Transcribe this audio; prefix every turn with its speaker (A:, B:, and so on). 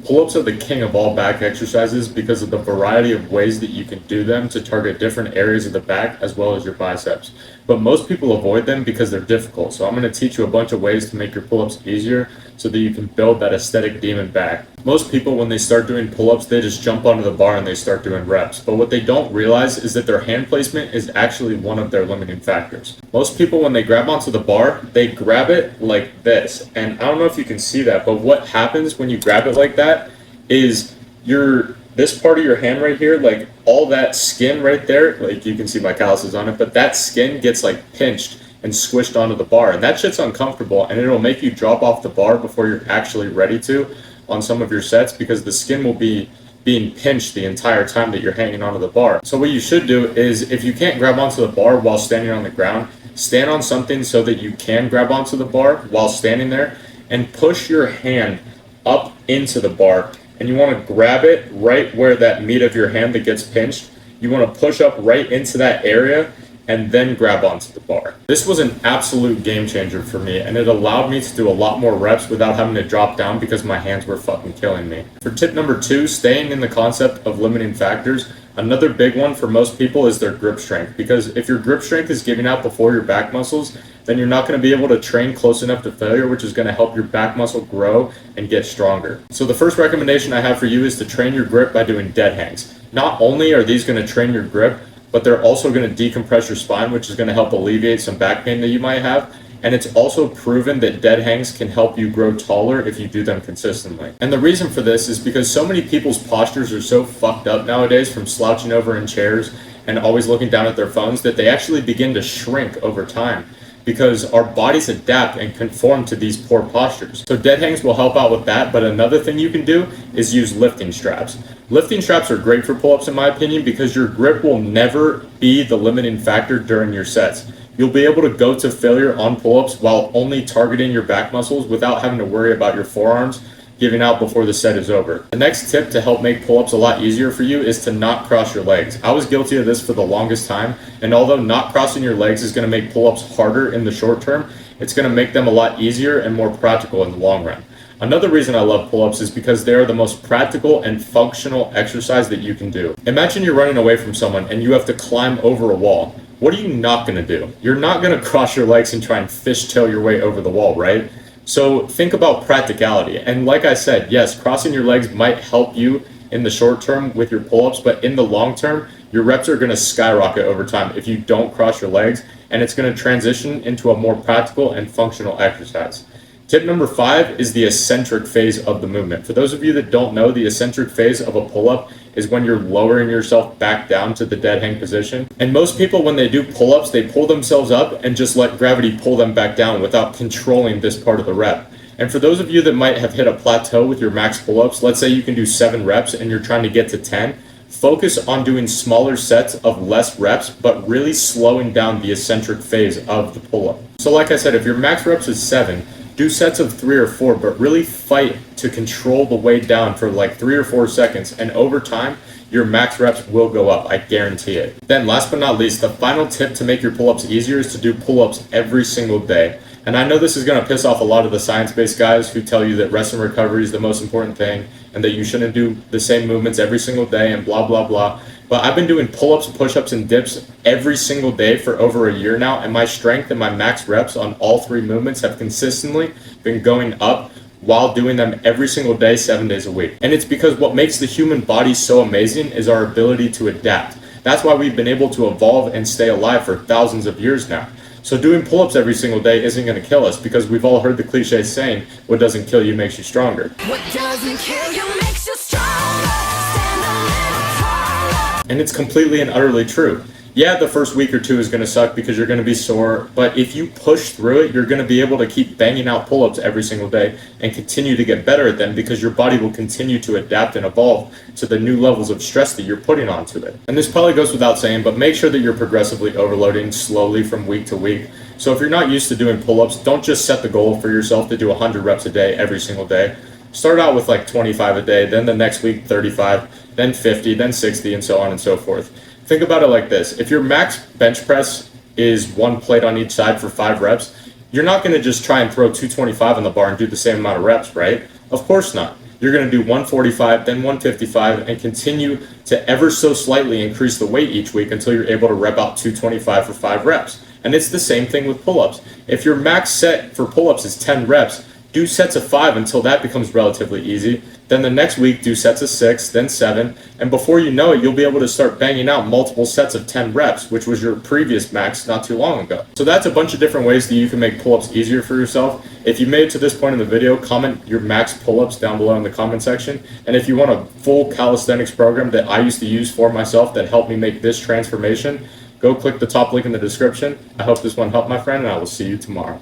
A: Pull-ups are the king of all back exercises because of the variety of ways that you can do them to target different areas of the back as well as your biceps. But most people avoid them because they're difficult. So I'm going to teach you a bunch of ways to make your pull-ups easier so that you can build that aesthetic demon back. Most people, when they start doing pull-ups, they just jump onto the bar and they start doing reps. But what they don't realize is that their hand placement is actually one of their limiting factors. Most people, when they grab onto the bar, they grab it like this. And I don't know if you can see that, but what happens when you grab it like that is this part of your hand right here, like all that skin right there, like you can see my calluses on it, but that skin gets like pinched and squished onto the bar, and that shit's uncomfortable, and it'll make you drop off the bar before you're actually ready to on some of your sets because the skin will be being pinched the entire time that you're hanging onto the bar. So what you should do is, if you can't grab onto the bar while standing on the ground, stand on something so that you can grab onto the bar while standing there, and push your hand up into the bar. And you want to grab it right where that meat of your hand that gets pinched. You want to push up right into that area and then grab onto the bar. This was an absolute game changer for me, and it allowed me to do a lot more reps without having to drop down because my hands were fucking killing me. For tip number 2, staying in the concept of limiting factors, another big one for most people is their grip strength, because if your grip strength is giving out before your back muscles, then you're not going to be able to train close enough to failure, which is going to help your back muscle grow and get stronger. So the first recommendation I have for you is to train your grip by doing dead hangs. Not only are these going to train your grip, but they're also going to decompress your spine, which is going to help alleviate some back pain that you might have. And it's also proven that dead hangs can help you grow taller if you do them consistently. And the reason for this is because so many people's postures are so fucked up nowadays from slouching over in chairs and always looking down at their phones that they actually begin to shrink over time, because our bodies adapt and conform to these poor postures. So dead hangs will help out with that, but another thing you can do is use lifting straps. Lifting straps are great for pull-ups in my opinion because your grip will never be the limiting factor during your sets. You'll be able to go to failure on pull-ups while only targeting your back muscles without having to worry about your forearms giving out before the set is over. The next tip to help make pull-ups a lot easier for you is to not cross your legs. I was guilty of this for the longest time, and although not crossing your legs is going to make pull-ups harder in the short term, it's going to make them a lot easier and more practical in the long run. Another reason I love pull-ups is because they are the most practical and functional exercise that you can do. Imagine you're running away from someone and you have to climb over a wall. What are you not going to do? You're not going to cross your legs and try and fishtail your way over the wall, right? So think about practicality. And like I said, yes, crossing your legs might help you in the short term with your pull-ups, but in the long term, your reps are going to skyrocket over time if you don't cross your legs, and it's going to transition into a more practical and functional exercise. Tip number 5 is the eccentric phase of the movement. For those of you that don't know, the eccentric phase of a pull-up is when you're lowering yourself back down to the dead hang position. And most people, when they do pull-ups, they pull themselves up and just let gravity pull them back down without controlling this part of the rep. And for those of you that might have hit a plateau with your max pull-ups, let's say you can do 7 reps and you're trying to get to 10, focus on doing smaller sets of less reps, but really slowing down the eccentric phase of the pull-up. So like I said, if your max reps is 7, do sets of 3 or 4, but really fight to control the weight down for like 3 or 4 seconds. And over time, your max reps will go up, I guarantee it. Then last but not least, the final tip to make your pull-ups easier is to do pull-ups every single day. And I know this is going to piss off a lot of the science-based guys who tell you that rest and recovery is the most important thing and that you shouldn't do the same movements every single day and blah, blah, blah. But I've been doing pull-ups, push-ups, and dips every single day for over a year now, and my strength and my max reps on all 3 movements have consistently been going up while doing them every single day, 7 days a week. And it's because what makes the human body so amazing is our ability to adapt. That's why we've been able to evolve and stay alive for thousands of years now. So doing pull-ups every single day isn't going to kill us, because we've all heard the cliche saying, what doesn't kill you makes you stronger.
B: What doesn't kill you makes you stronger. Stand a little taller.
A: And it's completely and utterly true. Yeah, the first week or 2 is going to suck because you're going to be sore, but if you push through it, you're going to be able to keep banging out pull-ups every single day and continue to get better at them, because your body will continue to adapt and evolve to the new levels of stress that you're putting onto it. And this probably goes without saying, but make sure that you're progressively overloading slowly from week to week. So if you're not used to doing pull-ups, don't just set the goal for yourself to do 100 reps a day every single day. Start out with like 25 a day, then the next week 35, then 50, then 60, and so on and so forth. Think about it like this. If your max bench press is 1 plate on each side for 5 reps, you're not going to just try and throw 225 on the bar and do the same amount of reps, right? Of course not. you're going to do 145, then 155, and continue to ever so slightly increase the weight each week until you're able to rep out 225 for 5 reps. And it's the same thing with pull-ups. If your max set for pull-ups is 10 reps, do sets of 5 until that becomes relatively easy. Then the next week, do sets of 6, then 7, and before you know it, you'll be able to start banging out multiple sets of 10 reps, which was your previous max not too long ago. So that's a bunch of different ways that you can make pull-ups easier for yourself. If you made it to this point in the video, comment your max pull-ups down below in the comment section. And if you want a full calisthenics program that I used to use for myself that helped me make this transformation, go click the top link in the description. I hope this one helped, my friend, and I will see you tomorrow.